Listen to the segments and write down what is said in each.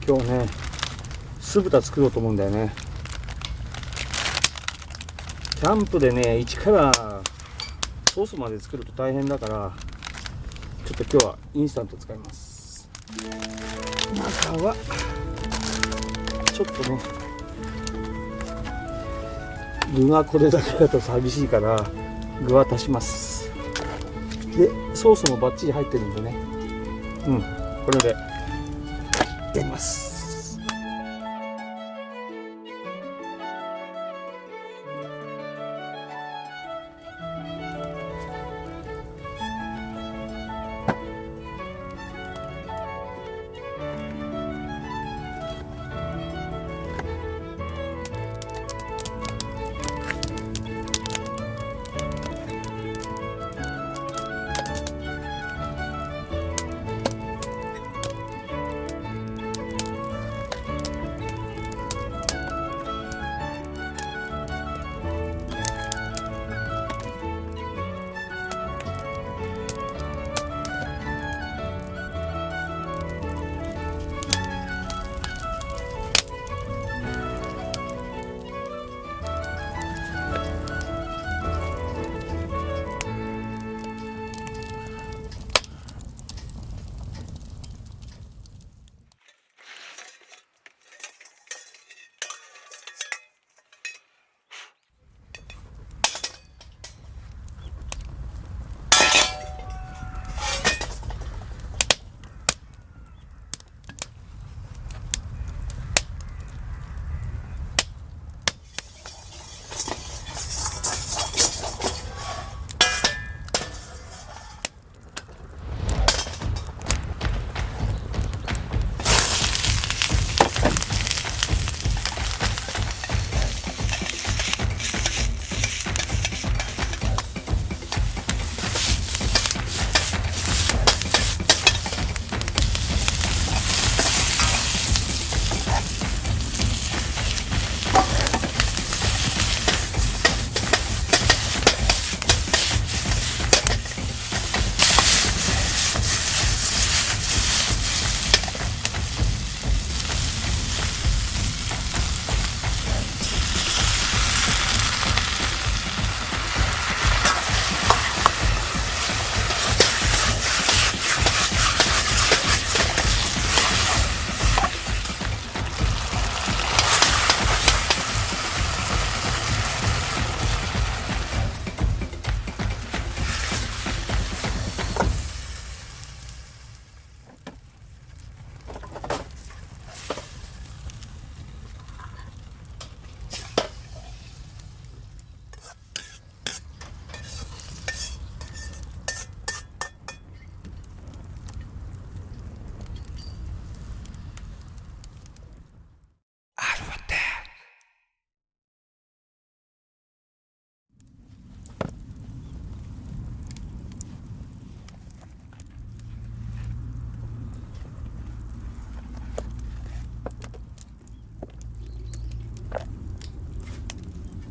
今日ね酢豚作ろうと思うんだよね。キャンプでね一からソースまで作ると大変だから、ちょっと今日はインスタント使います。中はちょっとね具がこれだけだと寂しいから具は足します。でソースもバッチリ入ってるんでね、これでやります。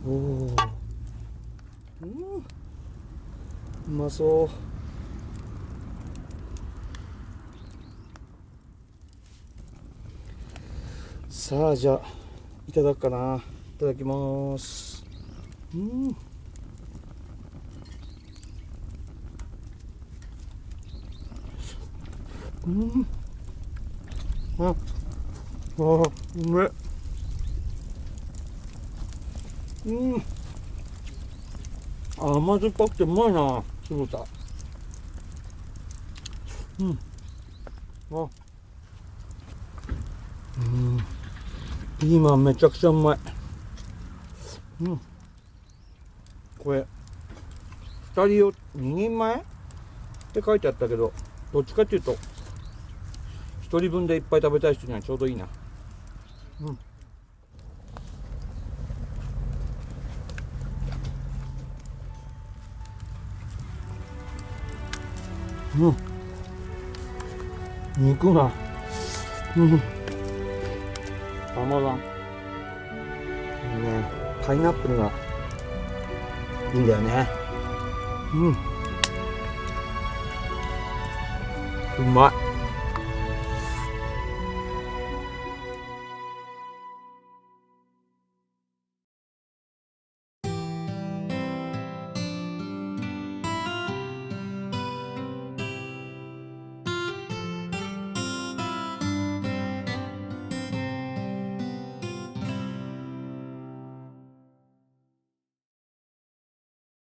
おお、うまそう。さあじゃあいただくかな。いただきます。あ、うめえ。甘酸っぱくてうまいな、酢豚。ピーマンめちゃくちゃうまい。これ2人用2人前って書いてあったけど、どっちかっていうと1人分でいっぱい食べたい人にはちょうどいいな。肉がたまらん。パイナップルがいいんだよね。うまい。